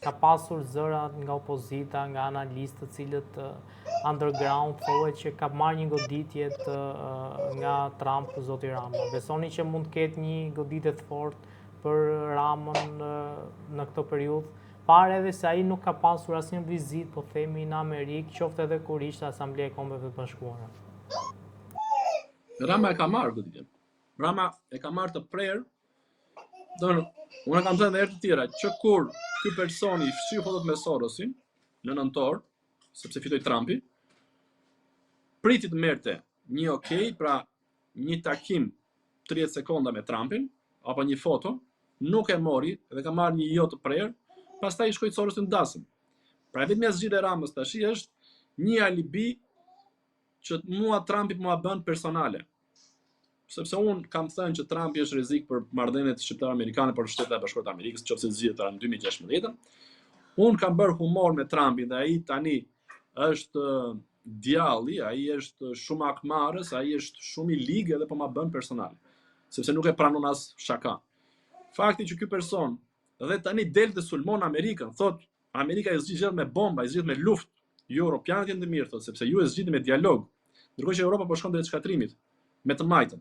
Ka pasur zëra nga opozita, nga analistë të cilët underground thohet që ka marrë një goditje nga Trump zoti Rama. Besoni që mund të ketë një goditje të fortë për Ramën në këtë periudhë? Pare edhe se ai nuk ka pasur asnjë vizitë, po themi, në Amerikë, qoftë edhe kur ishte Asambleja e Kombeve të Bashkuara. Rama e ka marrë goditjen. Rama e ka marrë të prerë. Unë kam thënë herë të tjera që kur ky personi fshi fotot me Sorosin në nëntor, sepse fitoi Trumpi, priti të merrte një okay, pra një takim 30 sekonda me Trumpin apo një foto, nuk e mori dhe ka marrë një jo të prerë, pastaj i shkoi Sorosin dasëm. Pra vetëm ja zgjidhja e Ramës tash është një alibi që mua Trumpi mua bën personale. Sepse unë kam thënë që Trumpi është rrezik për marrëdhëniet shqiptar-amerikane për Shtetet e Bashkuara të Amerikës, nëse zgjidhet në 2016. Unë kam bërë humor me Trumpin dhe ai tani është djalli, ai është shumë akmarrës, ai është shumë i ligë edhe po ma bën personale, sepse nuk e pranon as shaka. Fakti që ky person dhe tani del të sulmon Amerikën, thot Amerika e zgjidhet me bomba, e zgjidhet me luftë. Ju europianët janë të mirë, thot, sepse ju e zgjidhni me dialog. Ndërkohë që Europa po shkon drejt shkatrimit me të majtën.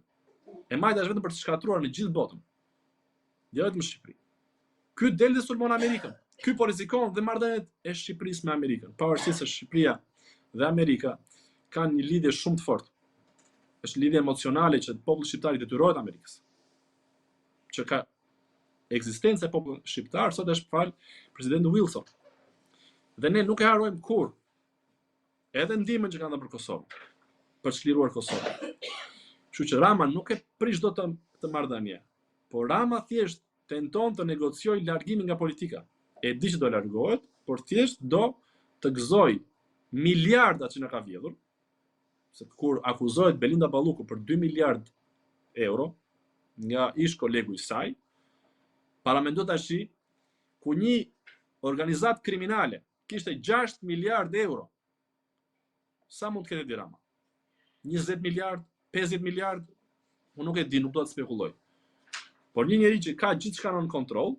E majta është vetëm për të shkatruar në gjithë botën. Jo vetëm në Shqipëri. Ky del të sulmon Amerikën. Ky po rrezikon dhe marrëdhëniet e Shqipërisë me Amerikën. Pavarësisht se Shqipëria dhe Amerika kanë një lidhje shumë të fortë. Është lidhje emocionale që populli shqiptar i detyrohet Amerikës. Që ka ekzistencë e popullit shqiptar sot është fal presidenti Wilson. Dhe ne nuk e harrojmë kurrë. Edhe ndihmën që kanë dhënë për Kosovën, për të çliruar Kosovën. Kështu që Rama nuk e prish dot të marrëdhënie, por Rama thjesht tenton të negociojë largimin nga politika. E di që do largohet, por thjesht do të gëzoj miliardat që na ka vjedhur, se kur akuzohet Belinda Balluku për 2 miliard euro nga ish kolegu i saj, paramendo tash ku një organizatë kriminale kishte 6 miliard euro. Sa mund të ketë Rama? 20 miliard, 50 miliard, unë nuk e di, nuk do të spekuloj. Por një njeri që ka gjithçka në kontroll,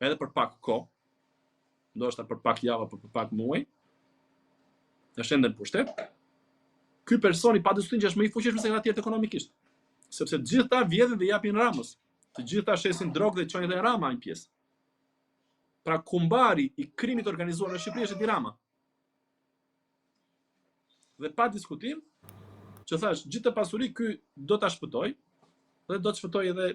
edhe për pak kohë, ndoshta për pak javë apo për pak muaj, është ende në pushtet, ky personi pa diskutim që është më i fuqishëm se ata tjerë ekonomikisht. Sepse të gjithë ta vjedhin dhe japin Ramës. Të gjithë ta shesin drogë dhe çojnë edhe Rama një pjesë. Pra kumbari i krimit organizuar në Shqipëri është Rama. Dhe pa diskutim, që thash, gjithë të pasuri ky do ta shpëtoj dhe do të shpëtoj edhe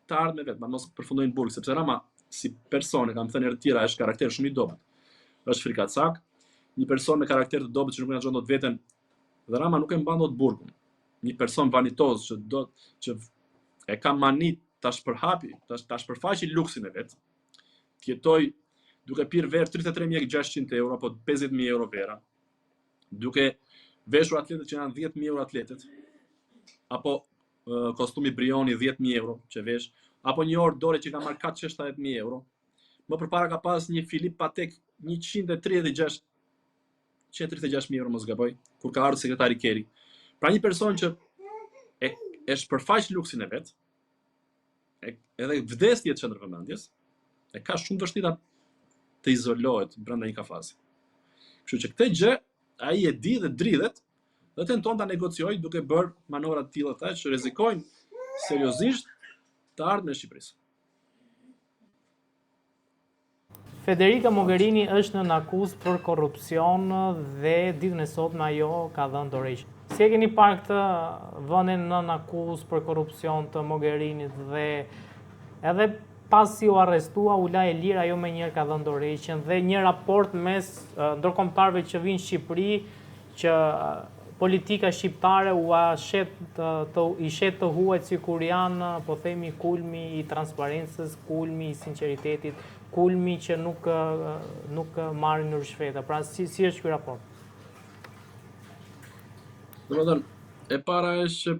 të ardhmen vet, mos përfundojnë në burg, sepse Rama si person, kam thënë herë të tjera, është karakter shumë i dobët. Është frikacak, një person me karakter të dobët që nuk menaxhon dot veten, dhe Rama nuk e mban dot burgun. Një person vanitoz që e ka mani ta shpërhapi, ta shpërfaqi luksin e vet, të jetoj duke pirë verë 33.600 euro apo 50.000 euro vera, duke veshur atletët që janë 10.000 euro atletët, apo kostumi Brioni 10.000 euro që vesh, apo një orë dore që ka marrë 470.000 euro. Më përpara ka pas një Filip Patek 136.000 euro, mos gaboj, kur ka ardhur sekretari Keri. Pra një person që e shpërfaq luksin e vet, edhe vdesje të qendrës vëmendjes, e ka shumë vështirë të izolohet brenda një kafazi. Kështu që këtë gjë ai e di dhe dridhet dhe tenton ta negociojë duke bërë manovra të tilla që rrezikojnë seriozisht të ardhmen e Shqipërisë. Federica Mogherini është në akuzë për korrupsion dhe ditën e sotme ajo ka dhënë dorëheqje. Si e keni parë këtë vënien në akuzë për korrupsion të Mogherinit dhe edhe pasi u arrestua, u la e lirë, ajo me njërë ka dhënë dorëheqjen dhe një raport mes ndërkombëtarëve që vinë në Shqipëri që politika shqiptare i shet të huajt si kur janë, po themi, kulmi i transparencës, kulmi i sinqeritetit, kulmi që nuk marrin në rishfeta. Pra si është ky raport? Domethënë, e para është që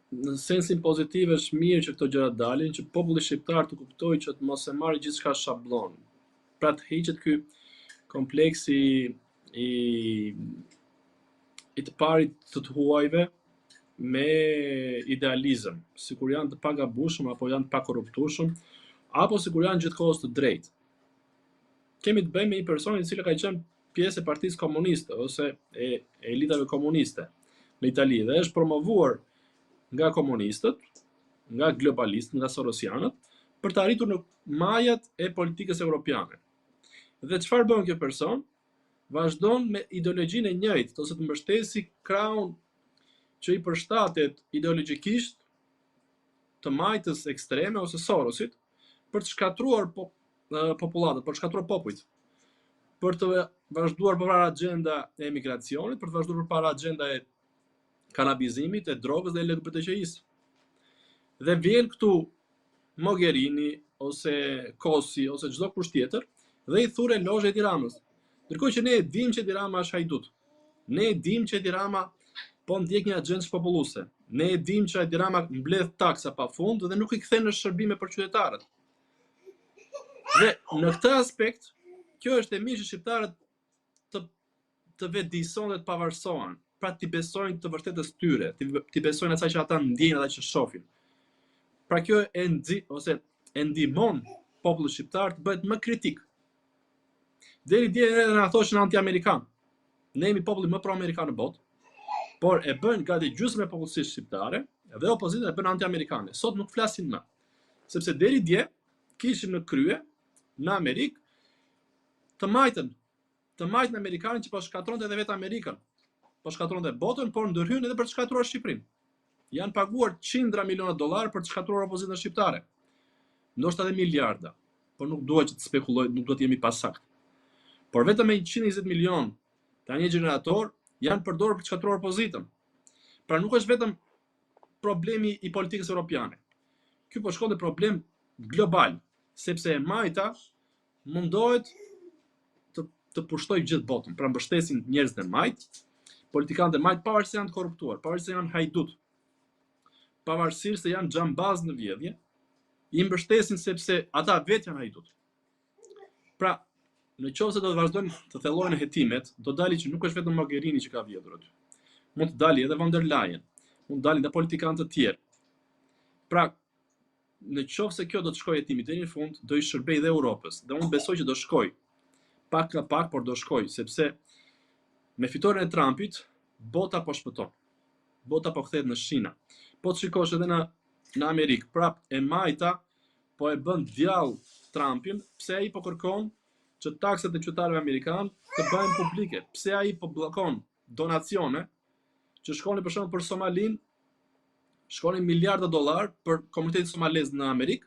në sensin pozitiv është mirë që këto gjëra dalin, që populli shqiptar të kuptojë që të mos e marrë gjithçka shablon. Pra të hiqet ky kompleksi i të parit të huajve me idealizëm, sikur janë të pagabueshëm apo janë të pakorruptueshëm, apo sikur janë gjithkohës të drejtë. kemi të bëjmë me një person i cili ka qenë pjesë e Partisë Komuniste ose e elitave komuniste në Itali dhe është promovuar nga komunistët, nga globalistët, nga sorosianët, për të arritur në majat e politikës europiane. Dhe çfarë bën kjo person? Vazhdon me ideologjinë e njëjtë, ose të mbështesi krahun që i përshtatet ideologjikisht të majtës ekstreme ose Sorosit për të shkatruar popullatët, për të shkatruar popujt, për të vazhduar përpara agenda e emigracionit, për të vazhduar përpara agenda e kanabizimit, e drogës dhe LGBTQ-s. Dhe vjen këtu Mogherini ose Kosi ose çdo kush tjetër dhe i thurë lozhe Edi Ramës. Ndërkohë që ne e dimë që Edi Rama është hajdut. Ne e dimë që Edi Rama po ndjek një agjendë populluese. Ne e dimë që Edi Rama mbledh taksa pafund dhe nuk i kthen në shërbime për qytetarët. Dhe në këtë aspekt, kjo është e mirë që shqiptarët të vetëdijsojnë dhe të pavarësohen, pra t'i besojnë të vërtetës tyre, t'i besojnë asaj që ata ndjejnë dhe që shohin. Pra kjo e ndihmon popullin shqiptar të bëhet më kritik. Deri dje edhe na thoshin anti-amerikan. Ne jemi populli më pro-amerikan në botë, por e bën gati gjysmë e popullsisë shqiptare dhe opozita e bën anti-amerikane. Sot nuk flasin më, sepse deri dje kishim në krye në Amerikë të majtën amerikanë që po shkatronte edhe vetë Amerikën, po shkatronte botën, por ndërhyn edhe për të shkatruar Shqipërinë. Janë paguar $100 miliona për të shkatruar opozitën shqiptare. Ndoshta edhe miliarda, por nuk dua që të spekuloj, nuk do të jemi pasakt. Por vetëm me 120 milion të një gjenerator janë përdorur për të shkatruar opozitën. Pra nuk është vetëm problemi i politikës europiane. Ky po shkon te problem global, sepse e majta mundohet të pushtojë gjithë botën. Pra mbështesin njerëz të majt, politikanë të majt, pavarësisht se janë të korruptuar, pavarësisht se janë hajdut, pavarësisht se janë xhambaz në vjedhje, i mbështesin sepse ata vetë janë hajdut. Pra, në qoftë se do të vazhdojnë të thellojnë hetimet, do dali që nuk është vetëm Mogherini që ka vjedhur aty. Mund të dali edhe von der Leyen, mund të dalin edhe politikanë të tjerë. Pra, në qoftë se kjo do të shkojë hetimi deri në fund, do i shërbejë dhe Europës. Dhe unë besoj që do shkojë. Pak ka pak, por do shkojë, sepse me fitoren e Trumpit, bota po shpëton. Bota po kthehet në shina. Po të shikosh edhe në Amerikë, prap e majta po e bën djall Trumpin, pse ai po kërkon që taksat e qytetarëve amerikanë të bëhen publike. Pse ai po bllokon donacione që shkonin për shembull për Somalinë, shkonin miliarda dollar për komunitetin somalez në Amerikë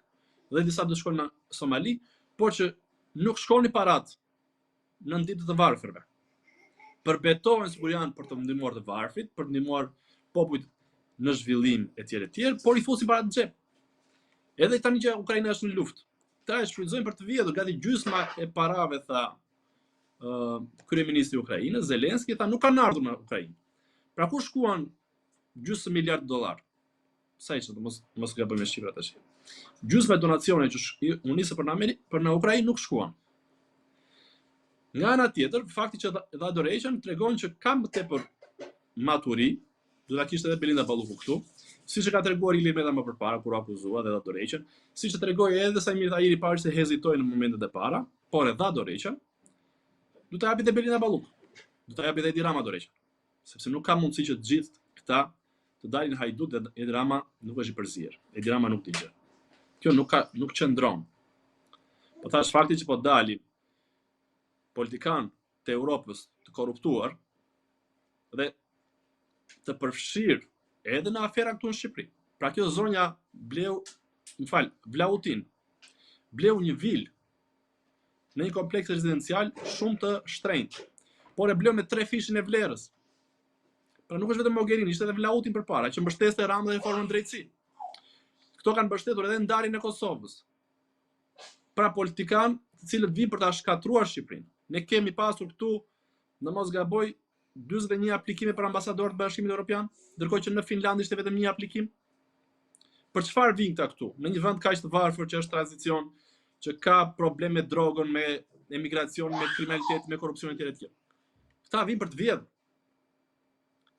dhe disa do shkonin në Somali, por që nuk shkonin parat në ndihmë të varfërve. Përbetohen sikur janë për të ndihmuar të varfrit, për të ndihmuar popujt në zhvillim etj, por i fusin para në xhep. Edhe tani që Ukraina është në luftë, ta e shfrytëzojnë për të vjedhur gati gjysma e parave, tha kryeministri i Ukrainës, Zelenski, tha nuk kanë ardhur në Ukrainë. Pra ku shkuan gjysmë miliard dollar? Sa ishte, mos gabojmë me shifrat tash. Gjysma e donacione që u nisën për në Ukrainë nuk shkuan. Nga ana tjetër, fakti që dha donation tregon që ka më tepër maturi, do ta kishte edhe Belinda Balluku këtu, siç e ka treguar Ilir Meta më përpara kur akuzua dhe dha donation, siç e tregoi edhe Samir Tahiri pari se hezitoi në momentet e para, por e dha donation, do ta japi edhe Belinda Balluku. Do ta japi edhe Edi Rama donation. Sepse nuk ka mundësi që të gjithë këta të dalin hajdut dhe Edi Rama nuk është i përzier. Edi Rama nuk digje. Kjo nuk qëndron. Po thash fakti që po dalin politikan të Europës të korruptuar dhe të përfshirë edhe në afera këtu në Shqipëri. Pra kjo zonja Vlautin, bleu një vil në një kompleks rezidencial shumë të shtrenjtë, por e bleu me 3 fishin e vlerës. Pra nuk është vetëm Mogherini, ishte edhe Vlautin përpara, që mbështeste Ramën dhe reformën drejtësi. Këto kanë mbështetur edhe ndarjen e Kosovës. Pra politikan të cilët vinë për ta shkatruar Shqipërinë. Ne kemi pasur këtu, në mos gaboj, 41 aplikime për ambasador të Bashkimit Evropian, ndërkohë që në Finland ishte vetëm 1 aplikim. Për çfarë vinë këta këtu? Në një vend kaq të varfër që është tranzicion, që ka probleme me drogën, me emigracion, me kriminalitet, me korrupsion etj. Këta vinë për të vjedhur.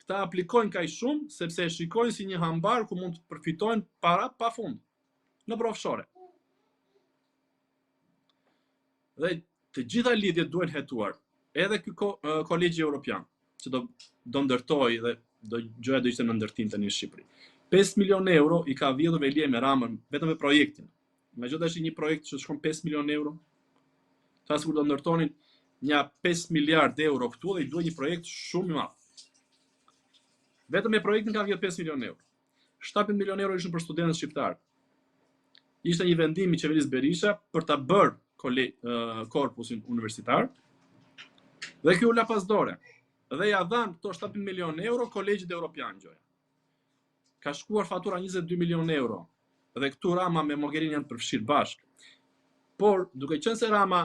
Këta aplikojnë kaq shumë sepse e shikojnë si një hambar ku mund të përfitojnë para pafund në offshore. Dhe të gjitha lidhjet duhen hetuar. Edhe ky kolegji evropian, që do ndërtoj dhe gjëja do ishte në ndërtim tani në Shqipëri. 5 milion euro i ka vjedhur Velia me Ramën vetëm me projektin. Megjithatë është një projekt që shkon 5 milion euro. Ta sikur do ndërtonin një 5 miliard euro këtu dhe i duhet një projekt shumë i madh. Vetëm me projektin ka vjedhur 5 milion euro. 7 milion euro ishin për studentët shqiptar. Ishte një vendim i qeverisë Berisha për ta bërë korpusin universitar. Dhe kjo u la pas dore. Dhe ja dhan këto 7 milion euro kolegjit evropian gjoja. Ka shkuar fatura 22 milion euro. Dhe këtu Rama me Mogherini janë përfshirë bashkë. Por, duke qenë se Rama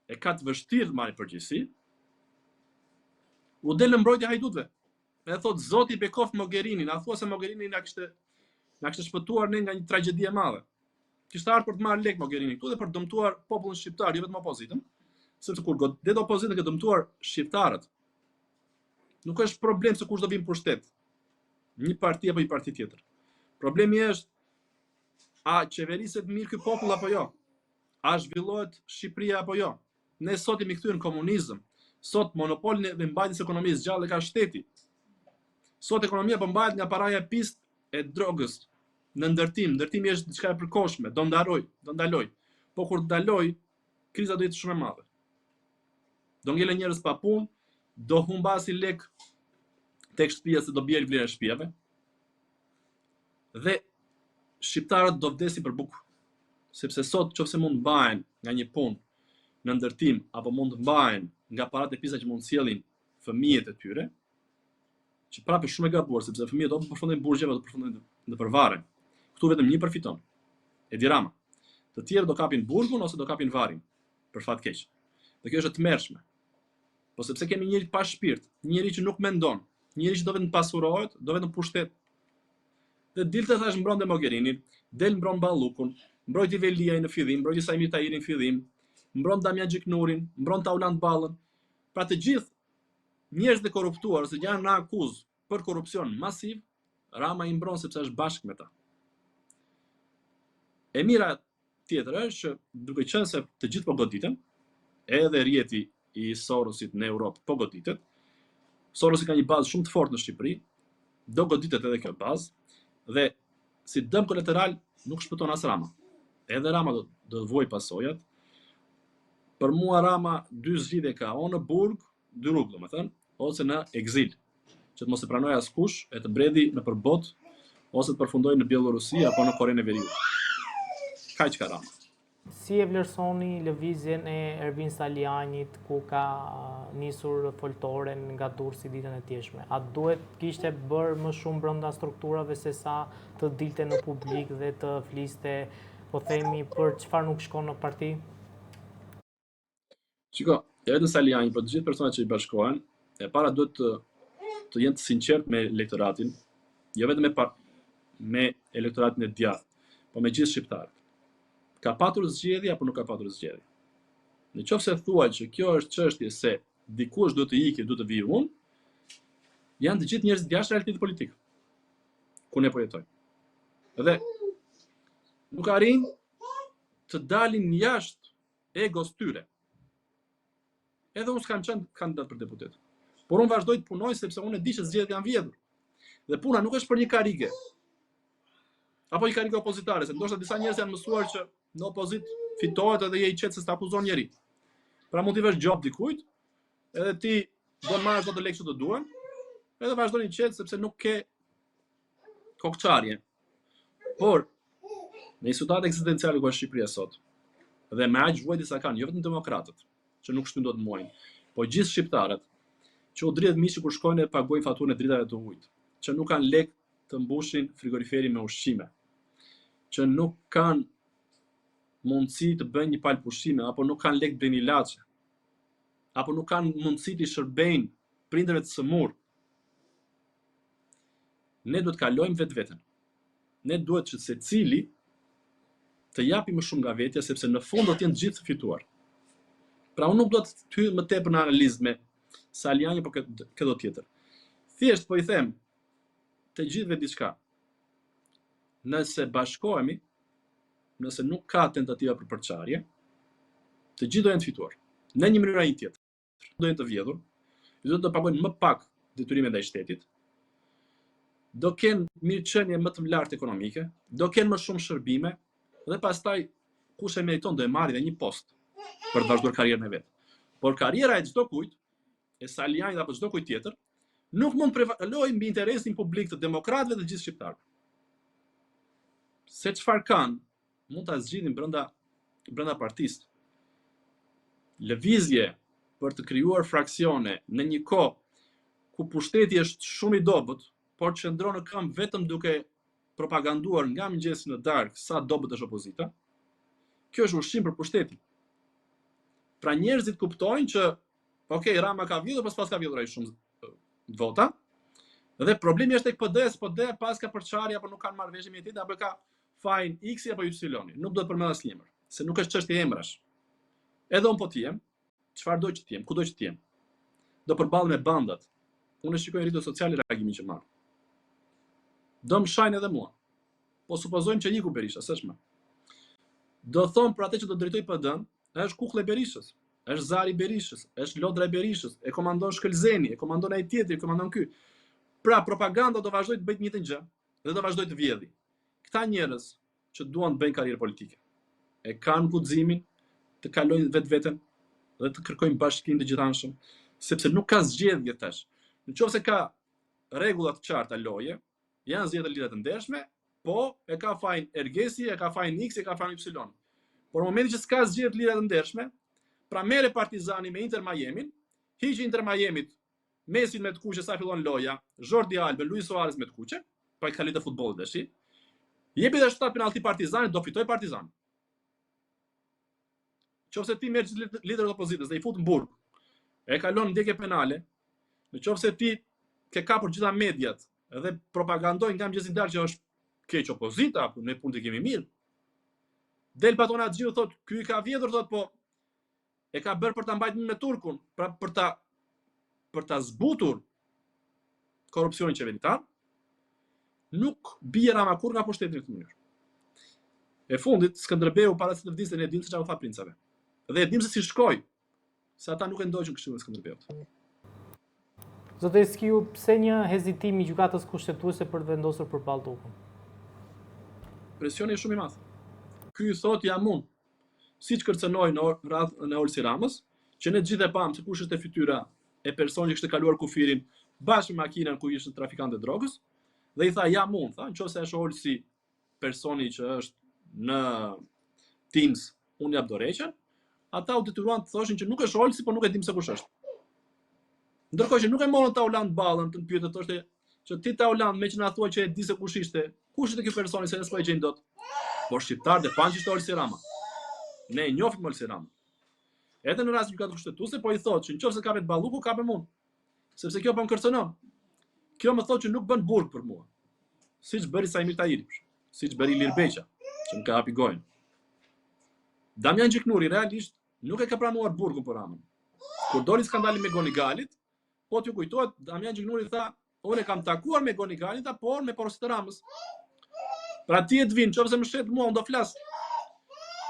e ka të vështirë të marrë përgjegjësi, u del në mbrojtje hajdutëve. E thot Zoti bekoft Mogherini, na thua se Mogherini na kishte shpëtuar ne nga një tragjedi e madhe. Kishte ardhur për të marrë lek Mogherini këtu dhe për të dëmtuar popullin shqiptar, jo vetëm opozitën, sepse kur godet opozitën që dëmtuar shqiptarët, nuk është problem se kush do vinë pushtet. Një parti apo një parti tjetër. Problemi është a qeveriset mirë ky popull apo jo? A zhvillohet Shqipëria apo jo? Ne sot jemi kthyer në komunizëm. Sot monopolin e mbajtjes së ekonomisë gjallë ka shteti. Sot ekonomia po mbahet nga paraja e pistë e drogës në ndërtim. Ndërtimi është diçka e përkohshme, do ndaloj. Po kur ndaloj, kriza do jetë shumë e madhe. Do ngelen njerëz pa punë, do humbasi lek tek shtëpia se do bjerë vlera e shtëpiave. Dhe shqiptarët do vdesin për bukë. Sepse sot nëse mund të mbahen nga një punë në ndërtim apo mund të mbahen nga paratë e pisa që mund të sjellin fëmijët e tyre, që prapë është shumë e gabuar sepse fëmijët do përfundojnë burgjeve, do përfundojnë në përvarje. Këtu vetëm një përfiton. Edi Rama. Të tjerë do kapin burgun ose do kapin varin, për fat keq. Dhe kjo është e tmerrshme. Po sepse kemi njëri pa shpirt, njëri që nuk mendon, njëri që do vetëm pasurohet, do vetëm pushtet. Dhe dilte thash mbron dhe Mogherini, del mbron Ballukun, mbrojti Veliaj në fillim, mbrojti Sajmir Tahirin në fillim, mbron Damian Gjiknurin, mbron Taulant Ballën. Pra të gjithë njerëzit e korruptuar ose janë në akuzë për korrupsion masiv, Rama i mbron sepse është bashkë me ta. E mira tjetër është që duke qenë se të gjithë po goditen, edhe rjeti i Sorosit në Europë po goditet, Sorosi ka një bazë shumë të fortë në Shqipëri, do goditet edhe kjo bazë, dhe si dëm kolateral nuk shpëton as Rama. Edhe Rama do vuaj pasojat. Për mua Rama dy zgjidhje ka, o në burg, dy rrugë domethënë, ose në ekzil, që të mos e pranoj askush, e të bredi në përbot, ose të përfundoj në Bielorusi apo në Korenë e Veriut. Kaq ka Rama. Si e vlerësoni lëvizjen e Ervin Salianit ku ka nisur foltoren nga Durrësi ditën e tjeshme? A duhet kishte bërë më shumë brenda strukturave se sa të dilte në publik dhe të fliste, po themi, për çfarë nuk shkon në parti? Shiko, edhe Saliani, për të gjithë personat që i bashkohen, e para duhet të jenë të sinqert me elektoratin, jo vetëm me elektoratin e djathtë, po me gjithë shqiptarët. Ka patur zgjedhje apo nuk ka patur zgjedhje? Në qoftë se thua që kjo është çështje se dikush duhet të ikë, duhet të vijë unë, janë të gjithë njerëzit jashtë realitetit politik, ku ne po jetojmë. Dhe nuk arrin të dalin jashtë egos tyre. Edhe unë s'kam qenë kandidat për deputet. Por unë vazhdoj të punoj sepse unë e di që zgjedhjet janë vjedhur. Dhe puna nuk është për një karige. Apo një karige opozitare, se ndoshta disa njerëz janë mësuar që në opozit fitohet edhe je i qetë se s'akuzon njeri. Pra mund t'i vesh gjop dikujt, edhe ti do marrësh ato lekë që të duan, edhe vazhdoni qetë sepse nuk ke kokçarje. Por në situatë ekzistenciale ku është Shqipëria sot, dhe me aq vuajtje sa kanë, jo vetëm demokratët, që nuk shtyjnë dot muajin, po gjithë shqiptarët, që u dridhet mishi kur shkojnë e pagojnë faturën e dritave të ujit, që nuk kanë lek të mbushin frigoriferin me ushqime, që nuk kanë mundësi të bëjnë një palë pushime, apo nuk kanë lek të bëjnë ilaçe, apo nuk kanë mundësi të shërbejnë prindërve të sëmurë. Ne duhet kalojmë vetveten. Ne duhet që secili të japi më shumë nga vetja, sepse në fund do të jenë gjithë të fituar. Pra unë nuk do të hyj më tepër në analizë me Saliani apo këto tjetër. Thjesht po i them të gjithëve diçka. Nëse bashkohemi, nëse nuk ka tentativa për përçarje, Të gjithë do jenë të fituar. Në një mënyrë ai tjetër. Do jenë të vjedhur, do të pagojnë më pak detyrime ndaj shtetit, do kenë mirëqenie më të lartë ekonomike, do kenë më shumë shërbime dhe pastaj kush e meriton do e marrë dhe një post për të vazhduar karrierën e vet. Por karriera e çdo kujt, e Salianit apo çdo kujt tjetër, nuk mund të prevalojë mbi interesin publik të demokratëve të gjithë shqiptarëve. Se çfarë kanë, mund ta zgjidhin brenda partisë. Lëvizje për të krijuar fraksione në një kohë ku pushteti është shumë i dobët, por qëndron në këmbë vetëm duke propaganduar nga mëngjesi në darkë sa dobët është opozita, kjo është ushqim për pushtetin. Pra njerëzit kuptojnë që, okay, Rama ka vjedhur, pas ka vjedhur ai shumë vota, dhe problemi është tek PD-s, PD pas ka përçarje apo nuk kanë marrëveshje me tjetër, apo ka fajin X apo Y. Nuk do të përmend asnjë emër, se nuk është çështje emrash. Edhe un po të jem, çfarë do që të jem, ku do që të jem, do përballem me bandat. Unë shikoj rrjetet sociale reagimin që marr. Do më shajnë edhe mua. Po supozojmë që iku Berisha, s'është më. Do thon për atë që do drejtoj PD-n, është kukull e Berishës, është zari i Berishës, është lodra e Berishës, e komandon Shkëlzeni, e komandon ai tjetri, e komandon ky. Pra propaganda do vazhdoj të bëjë të njëjtën gjë dhe do vazhdoj të vjedhë. Këta njerëz që duan të bëjnë karrierë politike, e kanë guximin të kalojnë vetveten dhe të kërkojnë bashkim të gjithanshëm, sepse nuk ka zgjedhje tash. Nëse ka rregulla të qarta loje, janë zgjedhje lidhje të ndershme, po e ka fajin Ergesi, e ka fajin X, e ka fajin Y. Por në momentin që s'ka zgjedhje lidhje të ndershme, pra merre Partizani me Inter Miamin, hiqi Inter Miamit Mesin me të kuqe sa fillon loja, Jordi Alba, Luis Suarez me të kuqe, pa i kalit të futbollit tash. Jepi dhe 7 penalti Partizanit, do fitoj Partizani. Nëse ti merr lider të opozitës dhe i fut në burg, e kalon ndjekje penale, nëse ti ke kapur gjitha mediat dhe propagandojnë nga mëngjesi darkë që është keq opozita, apo ne punë të kemi mirë. Del Patona Xhiu thot, ky ka vjedhur, thot, po e ka bërë për ta mbajtur me Turkun, pra për ta zbutur korrupsionin qeveritar, nuk bie Rama kur nga pushteti në këtë mënyrë. E fundit, Skënderbeu para se të vdiste ne dim se çfarë u tha princave. Dhe e dim se si shkoi, se ata nuk e ndoqën këshillin e Skënderbeut. Zotë Eskiu, pse një hezitim i gjykatës kushtetuese për të vendosur përballë Turkun? Presioni është shumë i madh. Ky thot jam unë, siç kërcënoi në radhën e Olsi Ramës, që ne gjithë e pam se kush është e fytyra e personit që kishte kaluar kufirin bashkë me makinën ku ishte trafikant e drogës, dhe i tha jam unë, tha, nëse është Olsi personi që është në Teams, unë jap dorëheqjen, ata u detyruan të thoshin që nuk është Olsi, por nuk e dim se kush është. Ndërkohë që nuk e morën ta Uland ballën, të pyetët thoshte që ti ta Uland me që na thua që e di se kush ishte ky personi se ne s'po e gjejmë dot. Por shqiptarët e panë që ishte Olsi Rama. Ne e njohim Olsi Rama. Edhe në rast gjykatë kushtetuese po i thotë që nëse kapet balluku, kapem unë. Sepse kjo po më kërcënon. Kjo më thotë që nuk bën burg për mua. Siç bëri Sajmir Tahiri, siç bëri Ilir Beqa, që më ka hapi gojën. Damian Gjiknuri realisht nuk e ka pranuar burgun për Ramën. Kur doli skandali me Gonigalit, po t'ju kujtohet, Damian Gjiknuri tha, unë e kam takuar me Gonigalit, por me porosit të Ramës. Pra ti e të vinë, nëse më shet mua, unë do flas.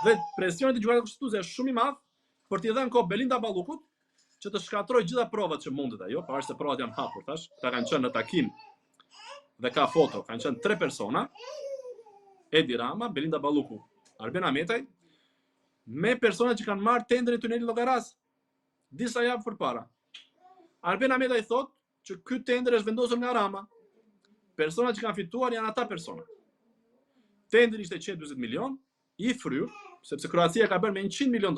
Dhe presioni të gjykatës kushtetuese është shumë i madh për t'i dhënë kohë Belinda Ballukut që të shkatrojë gjitha provat që mundet ajo, pavarësisht se provat janë hapur tash. Ata kanë qenë në takim dhe ka foto, kanë qenë 3 persona: Edi Rama, Belinda Balluku, Arben Ahmetaj, me personat që kanë marrë tendrin e tunelit Llogaras disa javë përpara. Arben Ahmetaj thotë që ky tender është vendosur nga Rama. Personat që kanë fituar janë ata persona. Tendri ishte 140 milion, i fryrë, sepse Kroacia ka bërë me $100 milion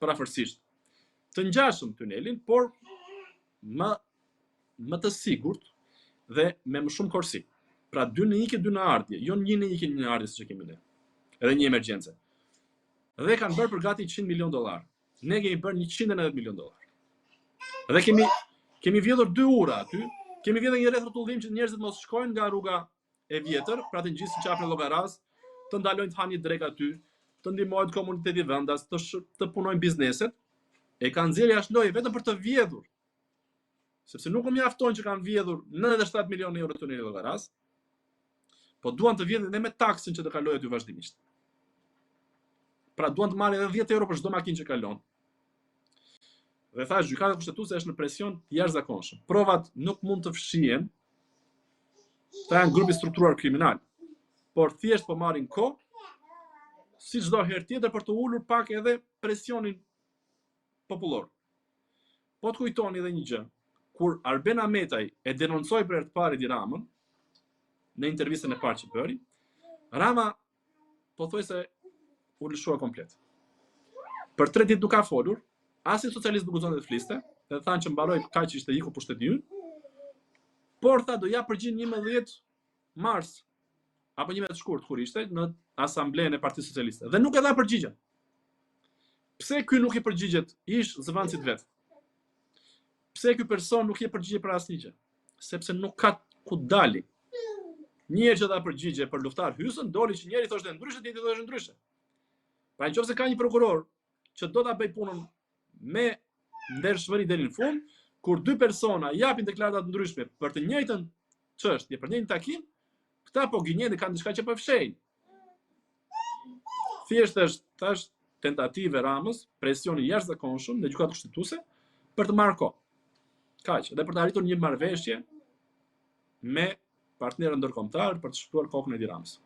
parafërsisht të ngjashëm tunelin, por më të sigurt dhe me më shumë korsi. Pra 2 në ikje, 2 në ardhje, jo 1 në ikje, 1 në ardhje siç kemi ne. Edhe një emergjencë. Dhe kanë bërë për gati $100 milion. Ne kemi bërë $190 milion. Dhe kemi vjedhur 2 ura aty, kemi vjedhur një rrethotullim që njerëzit mos shkojnë nga rruga e vjetër, pra të ngjisin qafën e Llogaras, të ndalojnë të hanë një drek aty, të ndihmojnë komuniteti vendas, të punojnë bizneset, e kanë nxjerrë jashtë loje vetëm për të vjedhur. Sepse nuk u mjaftojnë që kanë vjedhur 97 milionë euro tuneli Llogaras, po duan të vjedhin edhe me taksën që të kalojë aty vazhdimisht. Pra duan të marrin edhe 10 euro për çdo makinë që kalon. Dhe thash, gjykata kushtetuese është në presion jashtëzakonshëm. Provat nuk mund të fshihen, ta janë grupi strukturuar kriminal, por thjesht po marrin kohë, si çdo herë tjetër për të ulur pak edhe presionin popullor. Po të kujtoni edhe një gjë, kur Arben Ahmetaj e denoncoi për herë të parë Edi Ramën, në intervistën e parë që bëri, Rama pothuajse u lëshua komplet. Për 3 ditë nuk ka folur, as i socialist nuk guxonte të fliste, dhe thanë që mbaroi kaq ishte iku pushteti ynë, por tha do ja përgjigj 11 mars apo 11 shkurt kur ishte në asamblenë e Partisë Socialiste. Dhe nuk e dha përgjigjen. Pse ky nuk i përgjigjet ish zëvendësit vet? Pse ky person nuk i përgjigje për asnjë gjë? Sepse nuk ka ku dali. Njëherë që dha përgjigje për luftar hysën, doli që njëri thoshte ndryshe, tjetri thoshte ndryshe. Pra nëse ka një prokuror që do ta bëj punën me ndershmëri deri në fund, kur 2 persona japin deklarata të ndryshme për të njëjtën çështje, për të njëjtin takim, këta po gënjen dhe kanë diçka që po fshejnë. Thjesht është tash tentative Ramës, presioni jashtëzakonshëm në gjykatë kushtetuese për të marrë kohë. Kaq, dhe për të arritur një marrëveshje me partnerën ndërkombëtar për të shpëtuar kokën e Edi Ramës.